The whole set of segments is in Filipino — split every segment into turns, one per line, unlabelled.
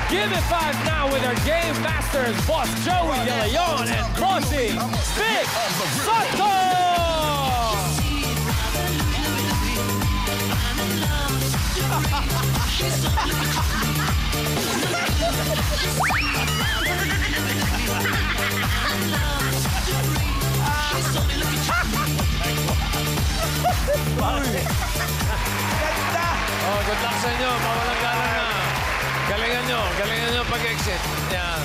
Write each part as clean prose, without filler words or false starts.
Give it 5 now with our game masters, Boss Joey De Leon and Bossy Vic Soto!
Oh, good luck sa inyo. Mawalang galang na. Galingan nyo pag-exit. Yan.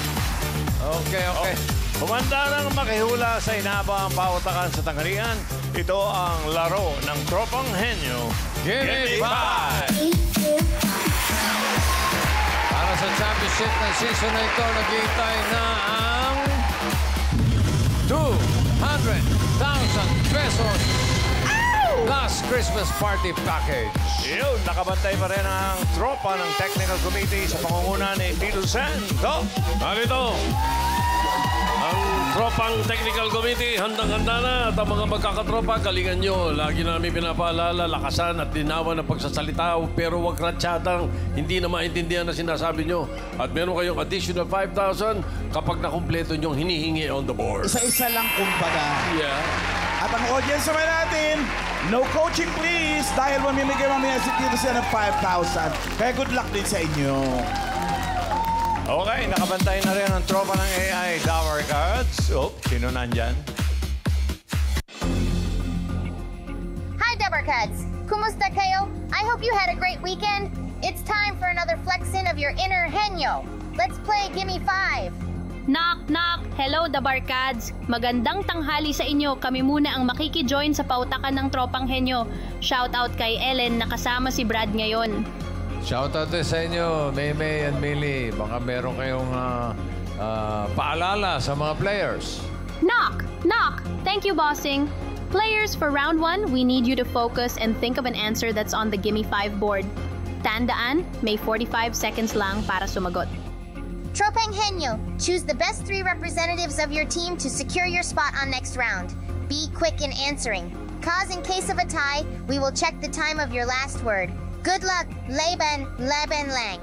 Okay.
Kumanda ng makihula sa inaabang pautakan sa tanghalian. Ito ang laro ng Tropang Henyo.
Give me 5! Para sa championship ng season na ito, naghihintay na ang 200,000 pesos plus Christmas party package.
Yun, nakabantay pa rin ang tropa ng Technical Committee sa pangunguna ni Tito Santo.
Narito, ang tropang Technical Committee, handang-handa na. At ang mga magkakatropa, galingan nyo. Lagi namin pinapaalala, lakasan at linawan ng pagsasalita. Pero huwag ratsyadang hindi na maintindihan na sinasabi nyo. At meron kayong additional 5,000 kapag nakumpleto nyong hinihingi on the board.
Isa-isa lang kumbaga.
Yeah.
At ang audience naman natin, no coaching please, dahil mamimigay mamaya si Tito Sen ng 5,000. Kaya good luck din sa inyo.
Okay, nakabantay na rin ang tropa ng AI Tower Cards. Oh, sino nandyan?
Hi, Deborcats! Kumusta kayo? I hope you had a great weekend. It's time for another flex-in of your inner Henyo. Let's play Gimme 5.
Knock, knock! Hello, the Barkads! Magandang tanghali sa inyo. Kami muna ang makiki-join sa pautakan ng Tropang Henyo. Shoutout kay Ellen na kasama si Brad ngayon.
Shoutout din sa inyo, Maymay and Millie. Baka meron kayong paalala sa mga players.
Knock! Knock! Thank you, bossing. Players, for round 1, we need you to focus and think of an answer that's on the Gimme 5 board. Tandaan, may 45 seconds lang para sumagot.
Tropang Henyo, choose the best 3 representatives of your team to secure your spot on next round. Be quick in answering. Cause in case of a tie, we will check the time of your last word. Good luck, Laban Lang.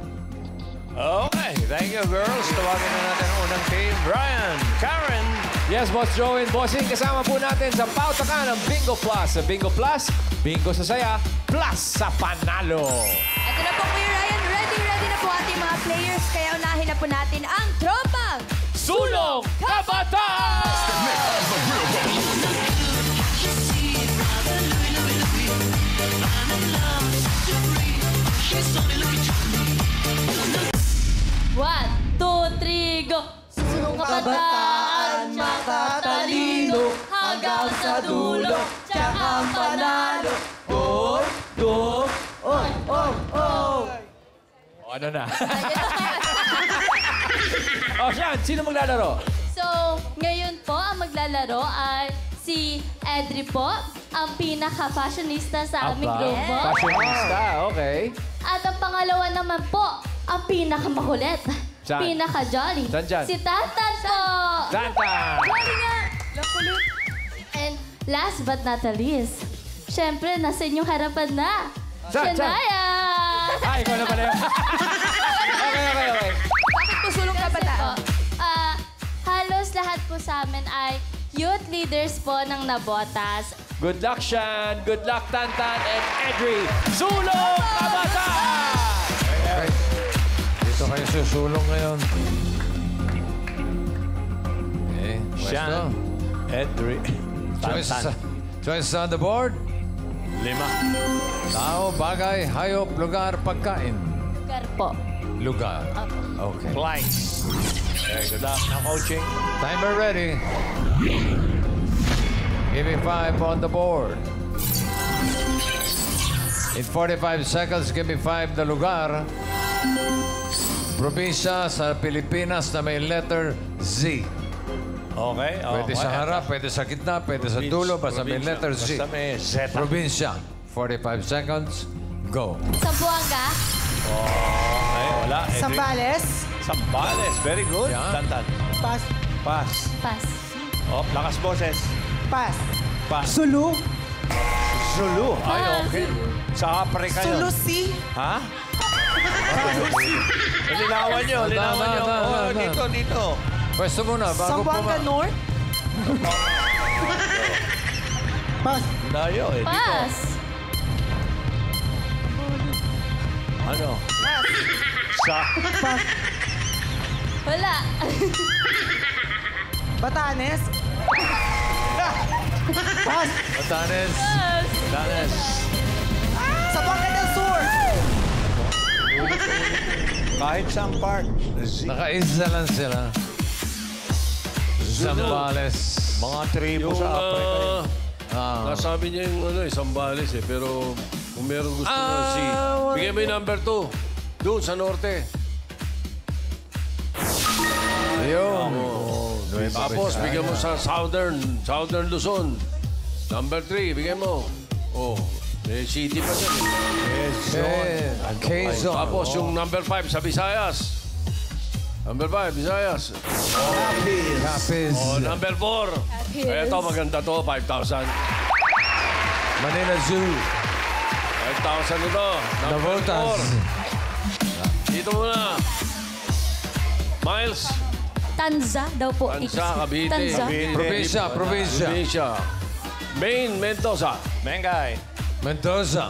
Okay, thank you, girls. Tawagin na natin ang unang team. Brian, Karen.
Yes, Boss Joey and Bossing, kasama po natin sa pautakan ng Bingo Plus. Sa Bingo Plus, bingo sa saya, plus sa panalo.
Ito na po, Kuya Ryan. Ready na po ating mga players. Kaya unahin na po natin ang Tropang
Sulong Kabataan!
One, two, three, go! Sulong kabataan, makatalino, hanggang sa dulo, tsaka panalo.
Oy, do, oy. O, ano na? O, siya, sino maglalaro?
So, ngayon po, ang maglalaro ay si Edri po, ang pinaka-fashionista sa aming grupo.
Fashionista, okay.
At ang pangalawa naman po, ang pinaka-makulit,
Saan?
pinaka-jolly.
Saan dyan?
Si Tantan po!
Tantan!
Jolly nga! Lakulit! And last but not the least, syempre, nasa inyong harapan na,
Saan?
Shania!
Ay, ikaw na pala yun. Okay.
Bakit po sulong kabataan? Halos lahat po sa amin ay youth leaders po ng Nabotas.
Good luck, Shan. Good luck, Tantan and Edri. Sulong Kabataan!
Okay. Dito kayo susulong ngayon. Okay,
Shan, Edri, Tantan.
Choices on the board.
5.
Tao, bagay, hayop, lugar, pagkain.
Lugar po.
Lugar. Okay.
Blanks. Okay, good luck. Now coaching.
Timer ready. Give me 5 on the board. In 45 seconds, give me 5 na lugar. Probinsya sa Pilipinas na may letter Z.
Okay.
Pwede sa harap, pwede sa gitna, pwede sa dulo, basta may letter Z.
Basta may Z.
Probinsya. 45 seconds. Go.
Sambuanga.
Okay, wala. Edri.
Sambales.
Sambales. Very good.
Yeah.
Tantan.
Pas.
Pass.
Pass.
Oh, lakas boses.
Pas.
Pass.
Sulu.
Zulu. Ay, okay. Sa Afrika yun.
Sulusi.
Ha? linawan nyo. Linawan nyo. Oh, dito, dito.
Pwesto muna, bago
Zamboanga North? Pass.
Layo eh. Dito.
Pass.
Ano? Sa.
Pass.
Wala.
Batanes? Pass.
Batanes.
Pass.
Batanes.
Zamboanga del Sur?
Kahit saan park.
Nakaisa lang sila. Zambales.
Mga tribo
Yung,
sa Africa.
nasabi niya yung Zambales eh. Pero kung meron gusto na si... Bigyan mo yung number 2. Doon, sa norte.
Ayun.
Tapos, bigyan mo sa Southern Luzon. Number 3, bigyan mo. Oh, may city pa dyan eh.
Quezon.
Tapos, yung number 5 sa Visayas. Number 5, Visayas.
Capiz.
Oh, number 4. Ito, maganda to, 5,000.
Manila Zoo.
5,000 ito. Number
Navotas.
4. Dito muna. Miles.
Tanza daw po.
Tanza, Cavite.
Tanza.
Probinsya.
Maine, Mendoza.
Mengay.
Mendoza.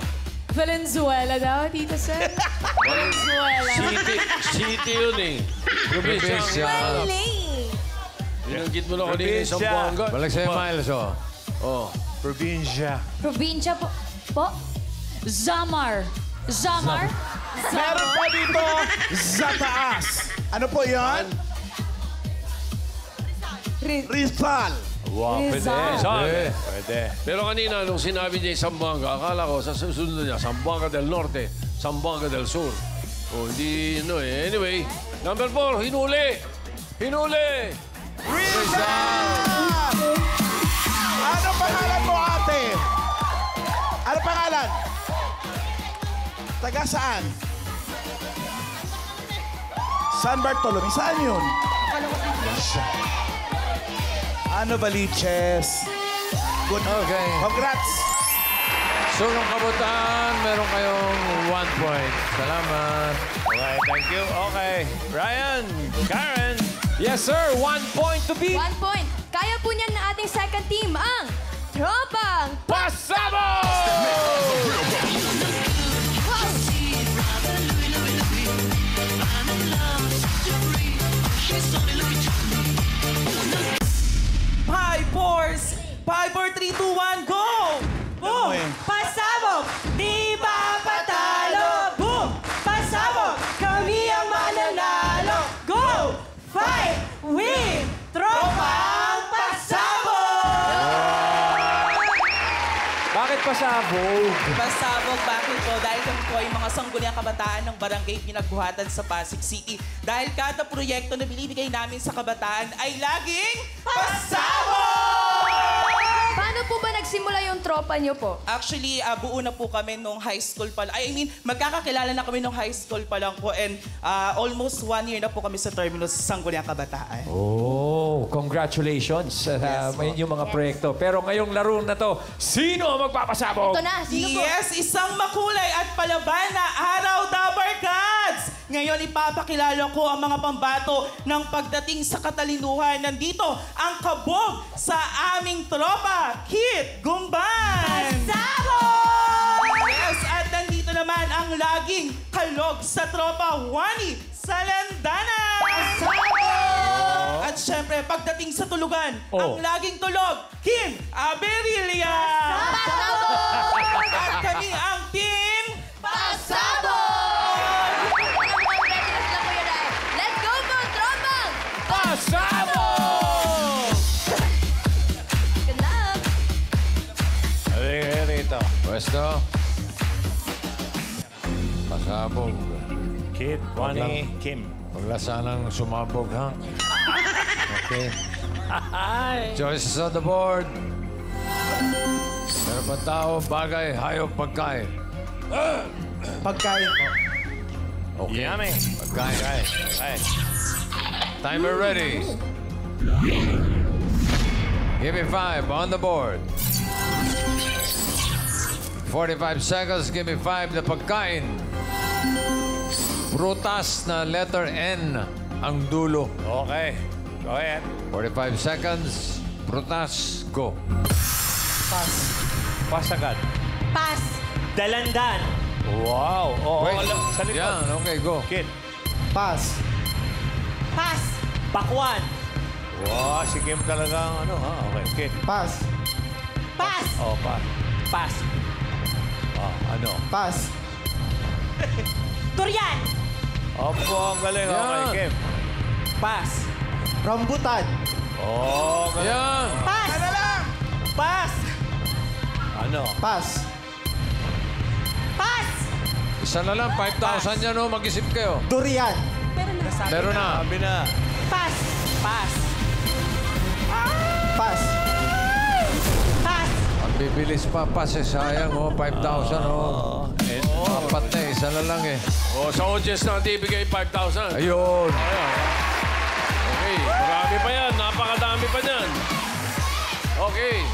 Valenzuela daw, Tito Sen. Valenzuela.
City yun eh. Probinsya. Binanggit mo na kanina yung Zamboanga.
Balik sa'yo, Miles, oh.
Oh.
Probinsya.
Probinsya po.
Zamar. Zamar?
Meron pa dito, Zataas. Ano po yan? Rizal.
Wow, pwede.
Saan?
Pwede.
Pero kanina, nung sinabi niya yung Zamboanga, akala ko sa susunod niya, Zamboanga del Norte, Zamboanga del Sur. Oh, hindi, eh. Anyway, number 4, hinuli!
Rizal! Ano pangalan mo, ate? Ano pangalan? Taga saan? San Bartolome. Saan yun? Ano, Baliches? Good.
Okay.
Congrats.
So, ng kabutaan, meron kayong 1 point. Salamat.
Okay, thank you. Okay. Ryan, Karen.
Yes, sir. 1 point to beat.
1 point. Kaya po niyan ng ating second team, ang Tropang
Pasabog!
Five, fours. 5, 4, 3, 2, 1, go! Boom! Pasabog! Di ba patalo? Boom! Pasabog! Kami ang mananalo! Go! Fight! Win! Tropang Pasabog!
Bakit pasabog?
Pasabog, bakit po? Dahil kami po ay mga sangguniang kabataan ng barangay pinagbuhatan sa Pasig City. Dahil kada proyekto na binibigay namin sa kabataan ay laging pasabog!
Paano po ba nagsimula yung tropa niyo po?
Actually, buo na po kami nung high school pa lang. I mean, magkakakilala na kami nung high school pa lang po. And almost 1 year na po kami sa terminus sa Sangguniang Kabataan.
Oh, congratulations sa yung mga proyekto. Pero ngayong laro na to, sino ang magpapasabog?
Ito na, sino po?
Yes, isang makulay at palaban na araw, Dabarkads! Ngayon, ipapakilala ko ang mga pambato ng pagdating sa katalinuhan. Nandito ang kabog sa aming tropa, Kit Gumban!
Pasabog!
Yes, at nandito naman ang laging kalog sa tropa, Wani Salandana! At syempre, pagdating sa tulugan, ang laging tulog, Kim Aberilia! At kami ang Team
Pasabog! Let's go po, tropang!
Pasabog!
Good luck!
Rito.
Pwesto. Pasabog.
Kid, Wani, Kim.
Huwag lang sanang sumabog, ha? Okay. Choices on the board. Meron pa tao, bagay, hayop, pagkain.
Pagkain ko.
Okay.
Yummy.
Pagkain.
Okay.
Timer ready. Give me 5 on the board. 45 seconds. Give me 5 na pagkain. Prutas na letter N ang dulo.
Okay. Go ahead.
45 seconds. Prutas, go.
Pass.
Pass agad.
Pass. Dalandan.
Wow. Oo,
Wait.
sa likod.
Yan, okay, go.
Kid.
Pass. Pass. Bakwan.
Wow, si Kim talagang ano, ha? Okay, Kid.
Pass. Pass.
Oh, pass.
Pass.
Oh, ano?
Pass. Durian.
Opo, ang galing. Okay,
Yan.
Kim.
Pass. Rambutan.
Oh, galing.
Yan.
Pass. Ano lang? Pass.
Ano?
Pass. Pass.
Isa na lang, 5,000 yan, oh. Mag-isip kayo.
Durian.
Meron na.
Sabi na.
Pass. Pass. Pass. Pass.
Ang bibilis pa, pass eh. Sayang, oh. 5,000, oh. Apat na, isa na lang eh.
O, sa audience natin, ibigay 5,000.
Ayun.
Okay, marami pa yan. Napakadami pa yan. Okay.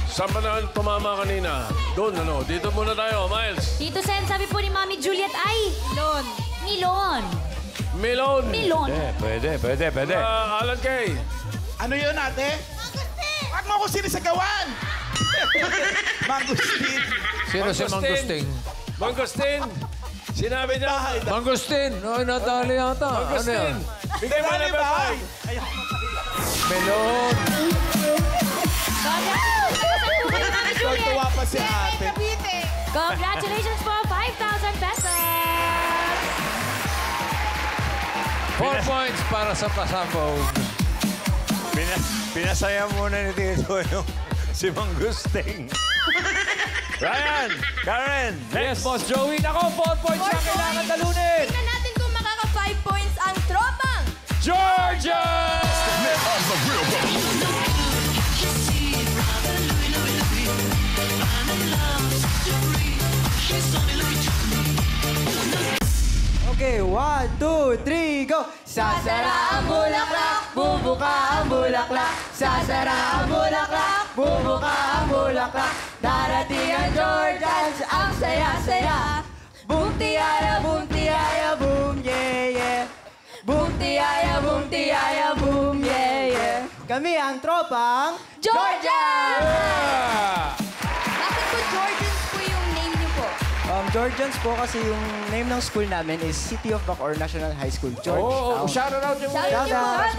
Saan pa na tumama kanina? Doon, ano? Dito muna tayo, Miles.
Tito Sen, sabi po ni Mami Juliet ay... Milon. Milon.
Melon.
Milon.
Pwede.
Alan Kay.
Ano yun, ate? Huwag mo ko sinisagawan! Mangustin.
Sino si Mangustin?
Mangustin. Sinabi niya.
Mangustin. Ay, natali yata. Ano yan?
Bigay mo na ba?
Melon.
Tuwa pa si ate.
Congratulations po, 5,000 pesos!
4 points para sa pasabog.
Pinasaya muna ni Tito yung si Mangusting. Ryan! Karen!
Yes, Boss Joey. Nako, 4 points na kailangan talunin.
Tingnan natin kung makaka 5 points ang tropang
Georgia!
Okay, 1, 2, 3, go! Sasara ang bulaklak, bubuka ang bulaklak. Sasara ang bulaklak, bubuka ang bulaklak. Darating ang Georgians, ang saya-saya. Boom, tiyaya, boom, yeah, yeah. Boom, tiyaya, boom, yeah, yeah. Kami ang tropang Georgians!
Bakit po Georgians po yung name niyo po?
Georgians po kasi yung name ng school namin is City of Bacoor National High School, Georgetown.
Oh, shout out yung
Shout out!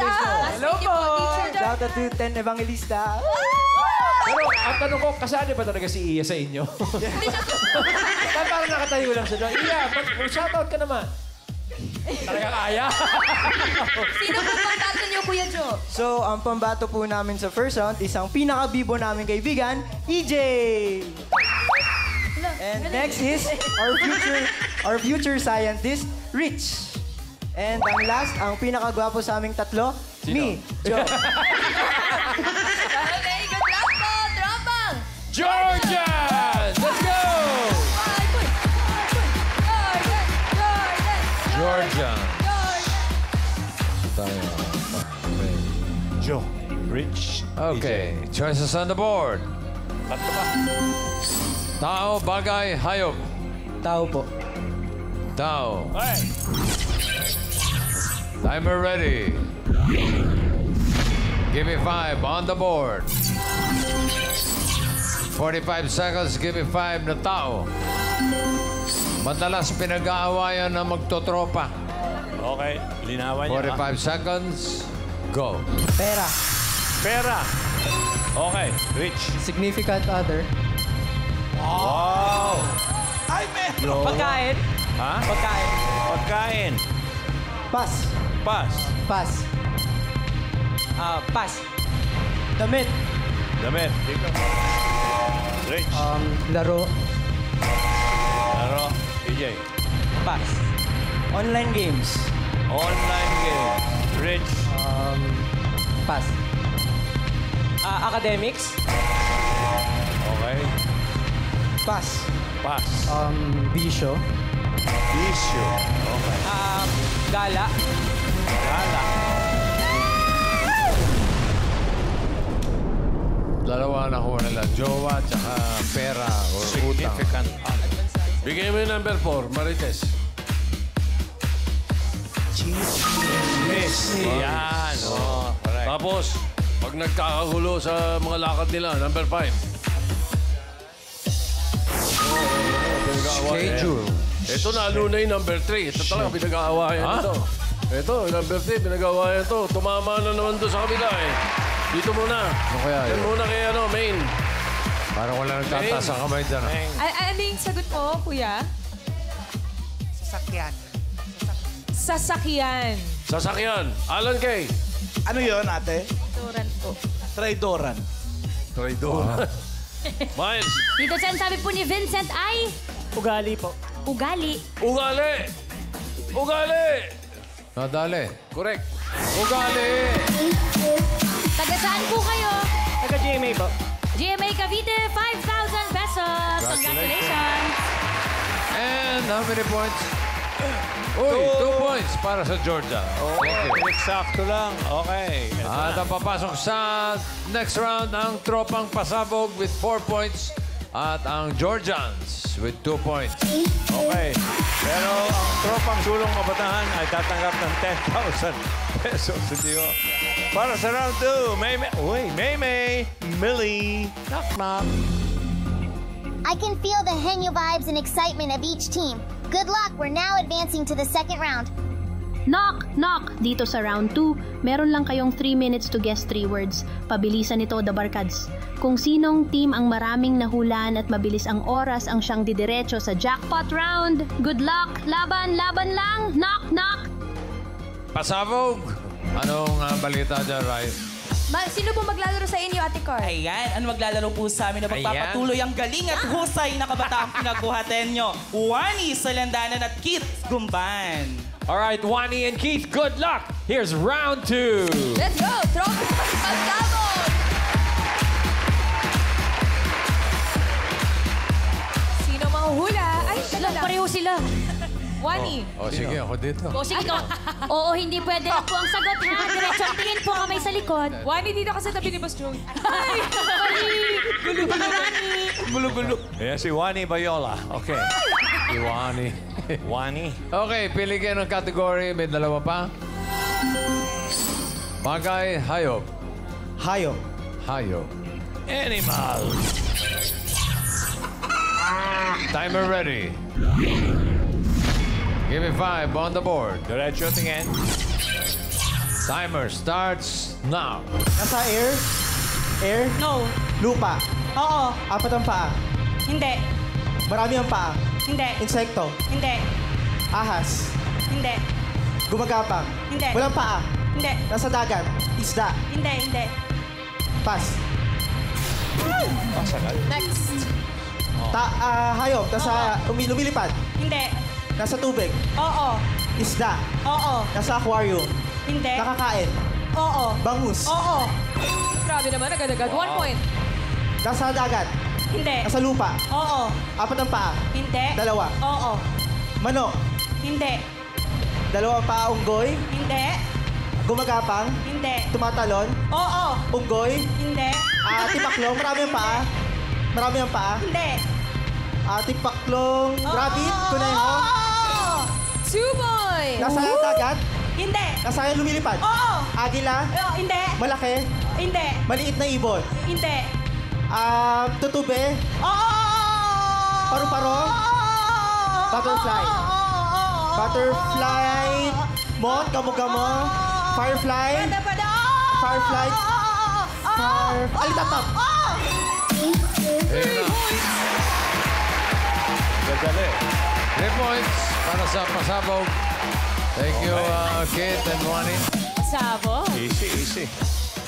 Hello
Thank you po, Teacher George.
Shout out to 10 Evangelista.
Pero ang tanong ko, kasali ba talaga si Iya sa inyo? Parang nakatayo lang siya doon. Iya, shout out ka naman. Talagang kaya.
Sino po pambato niyo, Kuya Joe?
So, ang pambato po namin sa first round is ang pinaka-bibo namin kaibigan, EJ! And next is our future scientist, Rich. And ang last, ang pinakagwapo sa aming tatlo, me, Joe.
Okay, good luck po, tropang
Georgia! Let's go! Georgia.
Joe. Rich.
Okay, choices on the board.
Tatlo pa.
Tao, bagay, hayop.
Tao po.
Tao.
Hey!
Timer ready. Give me 5 on the board. 45 seconds, give me 5 na tao. Madalas pinag-aawayan na magtotropa.
Okay, linawan niyo.
45 seconds, go.
Pera.
Pera. Okay, Rich.
Significant other.
Wow!
Ay, meron.
Pagkain.
Ha?
Pagkain.
Pagkain.
Pass.
Pass.
Pass. Pass. Damit.
Damit. Dito. Rich.
Laro.
Laro. PJ.
Pass. Online games.
Online game. Rich.
Pass. Academics.
Okay.
Pass.
Pass.
Bisyo.
Issue. Okay.
Gala.
Gala.
Dalawa na ko nila. Jowa, tsaka pera or utang.
Significant.
Bigay mo yung number 4, Marites.
Messi. Yan. Oh, correct.
Tapos, pag nagkakagulo sa mga lakad nila, number 5.
Schedule.
Ito lalo na yung number 3. Ito talaga pinag-aawayan ito. Ito, number 3, pinag-aawayan ito. Tumama na naman doon sa kabila eh. Dito muna.
Ano kaya
Yan
yun?
muna kay main.
Parang wala nagtataas ang kamay dyan.
Ano yung sagot mo, kuya?
Sasakyan.
Sasakyan.
Sasakyan. Alan Kay.
Ano yun, ate?
Turan po.
Traidoran.
Miles.
Dito Sen, sabi po ni Vincent ay...
Ugali po.
Ugali.
Ugali. Ugali.
Nadali.
Correct.
Ugali!
Taga saan po kayo?
Taga-GMA po.
GMA Cavite, 5,000 pesos. Congratulations.
And how many points? Uy, 2 points para sa Georgia. Thank you.
Eksakto lang. Okay.
At ang papasok sa next round ang tropang pasabog with 4 points at ang Georgians with 2 points.
Okay. Pero ang tropang sulong kabataan ay tatanggap ng 10,000 pesos. Hindi ko. Para sa round 2, Maymay, Millie, knock knock.
I can feel the Henyo vibes and excitement of each team. Good luck, we're now advancing to the second round.
Knock, knock! Dito sa round 2, meron lang kayong 3 minutes to guess 3 words. Pabilisan ito, The Barkads. Kung sinong team ang maraming nahulaan at mabilis ang oras ang siyang didiretso sa jackpot round. Good luck! Laban, laban lang! Knock, knock!
Pasabog! Anong balita dyan, Rai?
Sino po maglalaro sa inyo, Ate Car?
Ayan, ano maglalaro po sa amin na magpapatuloy ang galing at husay na kabataang pinagbuhaten nyo. Wani Salandanan at Keith Gumban.
All right, Wani and Keith, good luck! Here's round 2.
Let's go! Tropang pasabog! Sino mahuhula? Ay, dala.
Pareho sila.
Wani.
Oh, sige, ako dito.
O sige ikaw. Oo, hindi pwede lang po ang sagot ha. Diretso ang tingin po kamay sa likod.
Wani, dito ka sa tabi ni Boss Joey.
Ay, mali. Gulo-gulo, Wani.
Gulo-gulo. Ayan si Wani Bayola. Okay.
Si Wani.
Wani.
Okay, pili kayo ng category. May dalawa pa. Bagay, hayop.
Hayop.
Hayop.
Animal.
Timer ready. Give me 5 on the board.
Diretso tingin.
Timer starts now.
Nasa air? Air?
No.
Lupa.
Oo.
Apat ang paa.
Hindi.
Marami ang paa.
Hindi.
Insekto.
Hindi.
Ahas.
Hindi.
Gumagapang.
Hindi.
Walang paa.
Hindi.
Nasa dagat. Isda.
Hindi. Hindi.
Pass.
Pasagal.
Next.
Hayop. Nasa lumilipad.
Hindi.
Nasa tubig.
Oo.
Isda.
Oo.
Nasa aquarium.
Hindi.
Nakakain.
Oo.
Bangus.
Oo.
Grabe naman, agad-agad. 1 point.
Nasa dagat.
Hindi.
Nasa lupa.
Oo.
Apat ang paa.
Hindi.
Dalawa.
Oo.
Manok.
Hindi.
Dalawang paa unggoy.
Hindi.
Gumagapang.
Hindi.
Tumatalon.
Oo.
Unggoy.
Hindi.
Tipaklong. Marami ang paa. Marami ang paa.
Hindi.
Tipaklong. Rabbit. Kuneho.
2 points.
Nasa dagat.
Hindi.
Nasa lumilipad.
Oo.
Agila.
Hindi.
Malaki.
Hindi.
Maliit na ibon.
Hindi.
Tutube.
Oo.
Paru-paro. Butterfly. Butterfly. Moth. Gamo-gamo. Firefly. Firefly. Alitatap.
Dadali.
3 points para sa pasabog. Thank you, Kate and Wani.
Sabo.
Easy, easy.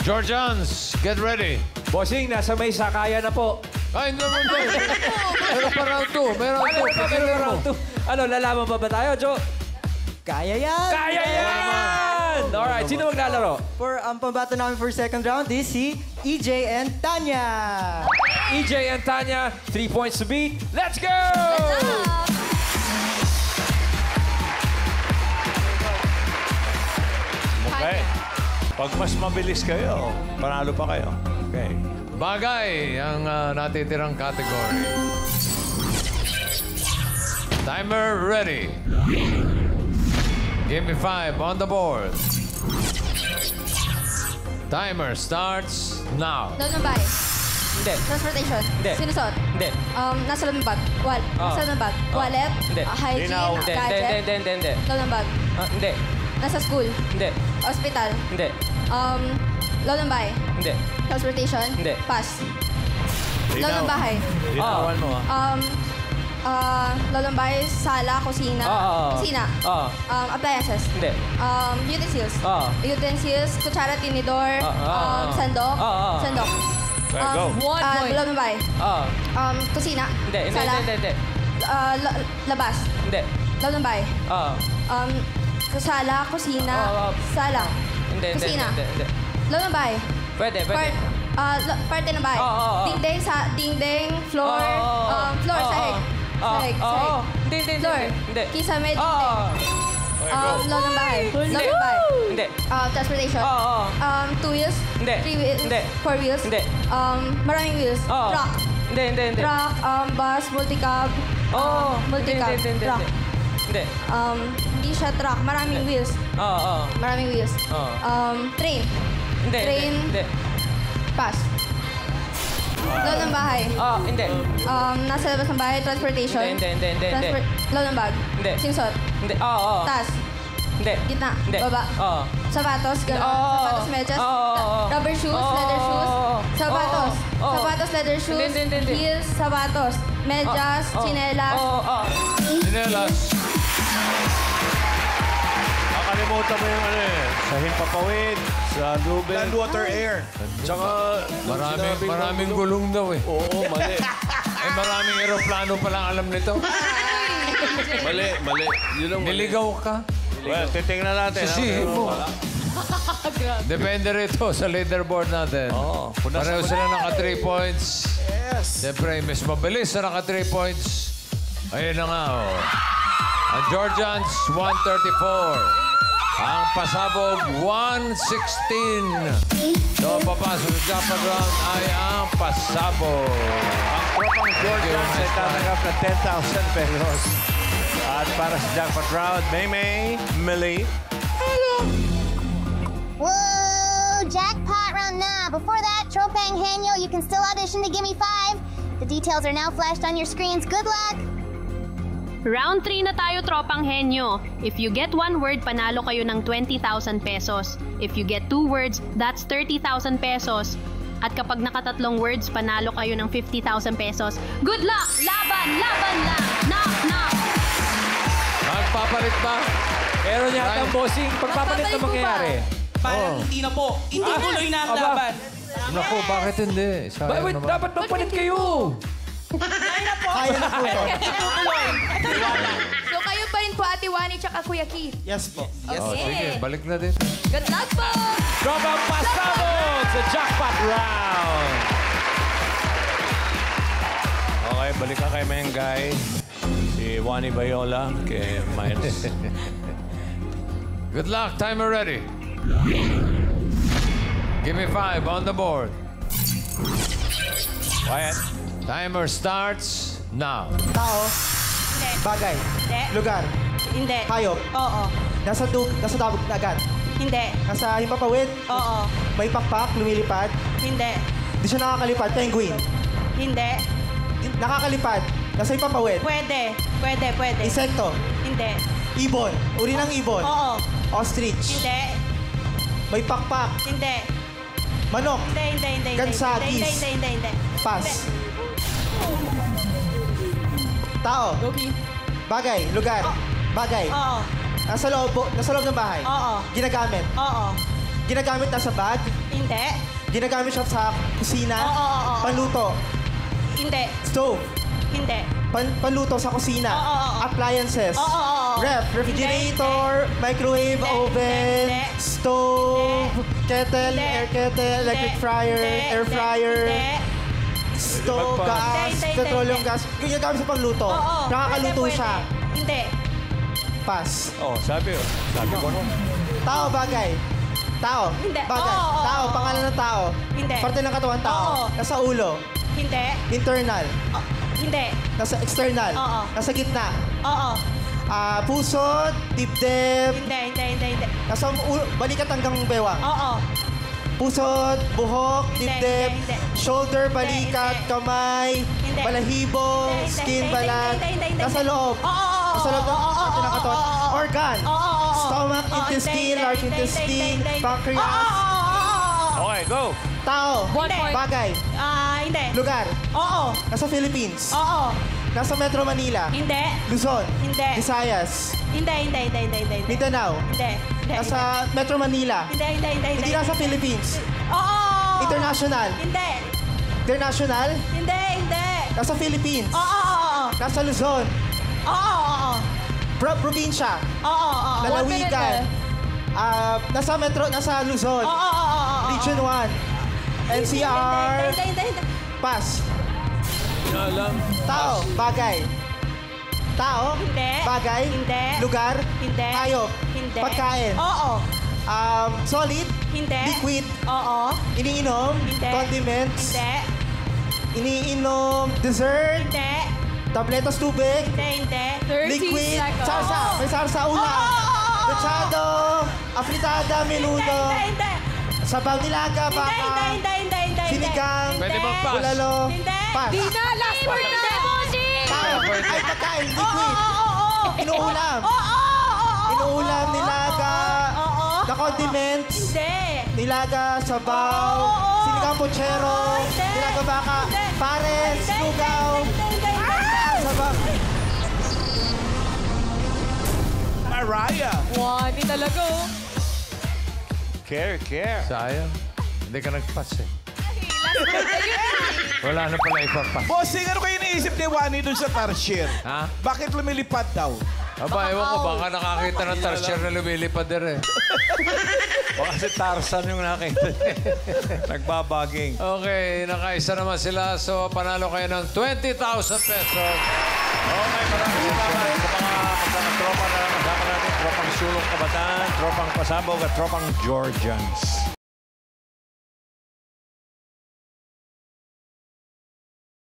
Georgians, get ready.
Bossing, nasa may sakaya na po.
Ay, hindi naman doon. Meron pa round 2. Meron
Ano pa ba round 2? Ano, lalaman pa ba tayo, Jo?
Kaya yan.
Kaya yan! Alright, sino maglalaro?
For ang pambato namin for second round is si EJ and Tanya.
EJ and Tanya, 3 points to beat. Let's go!
Okay. Pag mas mabilis kayo, panalo pa kayo. Okay.
Bagay ang natitirang category. Timer ready. Give me 5 on the board. Timer starts now.
Lolo ng bahay.
Hindi.
Transportation.
Hindi.
Sinusot.
Hindi.
Nasa loob ng bag. Nasa loob ng bag. Wallet.
Hindi.
Hygiene. Gadget.
Hindi.
Loob ng bag.
Hindi.
Nasa school.
Hindi.
Hospital.
Hindi.
Loob ng bahay.
Hindi.
Transportation.
Hindi.
Pass. Loob ng bahay.
Linawan mo,
Loob ng bahay. Sala. Kusina. Kusina. Appliances.
Hindi.
Utensils. Utensils. Kutsara, tinidor. Sandok. Sandok.
Go.
Loob ng bahay. Kusina.
Hindi.
Sala.
Hindi.
Labas.
Hindi.
Loob ng bahay. Sala. Kusina. Sala.
Hindi.
Kusina.
Hindi.
Loob ng bahay.
Pwede.
Parte ng bahay. Dingding, dingding, floor. Floor, sahig. Sahig.
Hindi.
Floor.
Hindi.
Kisame, dingding. Loob ng bahay. Loob ng bahay.
Hindi.
Transportation. 2 wheels.
Hindi.
3 wheels.
Hindi.
4 wheels.
Hindi.
Maraming wheels. Truck.
Hindi.
Truck, bus, multicab. Multicab. Truck.
Hindi.
Hindi siya truck. Maraming wheels. Maraming wheels. Train.
Hindi.
Train.
Hindi.
Pass. Loob ng bahay.
Hindi.
Nasa labas ng bahay. Transportation.
Hindi.
Loob ng bag.
Hindi.
Singsot.
Hindi.
Taas.
Hindi.
Gitna.
Hindi.
Baba. Sapatos. Gano'n. Sapatos, medyas. Rubber shoes. Leather shoes. Sapatos. Sapatos, leather shoes.
Hindi.
Heels. Sapatos. Medyas. Chinelas.
Chinelas.
Nakalimutan mo yung sa himpapawid, sa lubid.
Land, water, air.
Tsaka,
Maraming gulong daw eh.
Oo, mali.
Maraming eroplano palang alam nito.
Mali. Yun ang mali.
Niligaw ka.
Well, titingnan natin.
Sisihin mo. Depende rito sa leaderboard natin. Pareho sila naka 3 points.
Yes.
Siyempre, mas mabilis na naka 3 points. Ayun na nga, Ang Georgians, 134. Ang pasabog, 116. So, papasok sa jackpot round ay ang pasabog.
Ang tropang Georgians ay tatanggap na 10,000 pesos. At para sa jackpot round, Maymay, Millie.
Whoa! Jackpot round na! Before that, Tropang Henyo, you can still audition to Gimme 5. The details are now flashed on your screens. Good luck!
Round 3 na tayo, Tropang Henyo. If you get 1 word, panalo kayo ng 20,000 pesos. If you get 2 words, that's 30,000 pesos. At kapag nakatatlong words, panalo kayo ng 50,000 pesos. Good luck! Laban! Laban lang! Knock! Knock!
Magpapalit ba?
Meron yata ang bossing. Pagpapalit na mangyayari.
Parang hindi na po. Hindi tuloy na ang laban.
Naku, bakit hindi? Sayang naman.
Dapat magpalit kayo.
Kaya na po to.
So kayo pa rin po, Ate Wani tsaka Kuya Keith.
Yes po.
Sige, balik na din.
Good luck po!
Tropang pasabog sa jackpot round.
Okay, balik ka kay Mengay. Si Wani Bayola, kay Miles.
Good luck. Timer ready. Give me 5 on the board.
Quiet.
Timer starts now.
Tao. Bagay. Lugar.
Hindi.
Hayop.
Oo.
Nasa dabog na agad.
Hindi.
Nasa himpapawid.
Oo.
May pakpak, lumilipad.
Hindi.
Di siya nakakalipad. Penguin.
Hindi.
Nakakalipad. Nasa himpapawid.
Pwede.
Insekto.
Hindi.
Ibon. Uri ng ibon.
Oo.
Ostrich.
Hindi.
May pakpak.
Hindi.
Manok.
Hindi.
Gansagis.
Hindi.
Pass. Tao. Bagay. Lugar. Bagay.
Oo.
Nasa loob ng bahay.
Oo.
Ginagamit.
Oo.
Ginagamit nasa bag.
Hindi.
Ginagamit siya sa kusina.
Oo.
Panluto.
Hindi.
Stove.
Hindi.
Panluto sa kusina.
Oo.
Appliances.
Oo.
Ref. Refrigerator. Microwave. Oven.
Hindi.
Stove. Kettle.
Hindi.
Air kettle. Electric fryer. Air fryer. Stove. Gas. Petroleum gas. Ginagamit sa pangluto.
Oo.
Nakakaluto siya.
Hindi.
Pass.
Sabi ko no.
Tao, bagay. Tao.
Hindi.
Bagay.
Oo.
Tao, pangalan ng tao.
Hindi.
Parte ng katawan tao.
Oo.
Nasa ulo.
Hindi.
Internal.
Hindi.
Nasa external.
Oo.
Nasa gitna.
Oo.
Pusod, dibdib.
Hindi.
Nasa balikat hanggang bewang.
Oo.
Pusod, buhok, dibdib,
hindi.
shoulder, balikat, kamay,
Hindi.
balahibo, skin, balat.
Hindi.
Nasa loob. Nasa loob ng ating katawan. Organ. Stomach, intestine, large intestine, pancreas.
Okay, go.
Tao.
1 point.
Bagay.
Hindi.
Lugar.
Oo.
Nasa Philippines.
Oo.
Nasa Metro Manila.
Hindi.
Luzon.
Hindi.
Visayas.
Hindi.
Mindanao.
Hindi.
Nasa Metro Manila.
Hindi.
Hindi nasa Philippines.
Oo.
International.
Hindi.
International.
Hindi.
Nasa Philippines.
Oo.
Nasa Luzon.
Oo.
Probinsya.
Oo.
Lalawigan. Nasa Luzon.
Oo.
Region 1. NCR.
Hindi.
Pass.
Alam.
Tao. Bagay. Tao.
Hindi.
Bagay.
Hindi.
Lugar.
Hindi.
Hayop.
Hindi.
Pagkain.
Oo.
Solid.
Hindi.
Liquid.
Oo.
Iniinom.
Hindi.
Condiments.
Hindi.
Iniinom. Dessert.
Hindi.
Tabletas tubig.
Hindi.
Liquid. Sarsa. May sarsa. Ulam. Machado. Afritada. Menudo.
Hindi.
Sabaw nilaga. Baka.
Hindi.
Sinigang.
Pwede mag-pass.
Bulalo.
Hindi.
Pass.
Last word na.
Tao. Ay, pagkain. Liquid. Inuulam. Inuulam. Nilaga. Na condiments.
Hindi.
Nilaga. Sabaw. Sinigang puchero. Nilaga baka. Pares. Lugaw. Sabaw.
Mariah.
Wani talaga, oh.
Care.
Sayang. Hindi ka nag-pass eh. Wala na pala ipapass.
Bossing, ano kayo naisip ni Wani dun sa tarsier?
Ha?
Bakit lumilipad daw?
Aba, ewan ko, baka nakakita ng tarsier na lumilipad din eh.
Baka si Tarzan yung nakita niya. Nagbabaging.
Okay, nakaisa naman sila. So, panalo kayo ng 20,000 pesos.
Okay, maraming salamat sa mga magkakatropa na kasama natin. Tropang Sulong Kabataan, Tropang Pasabog at Tropang Georgians.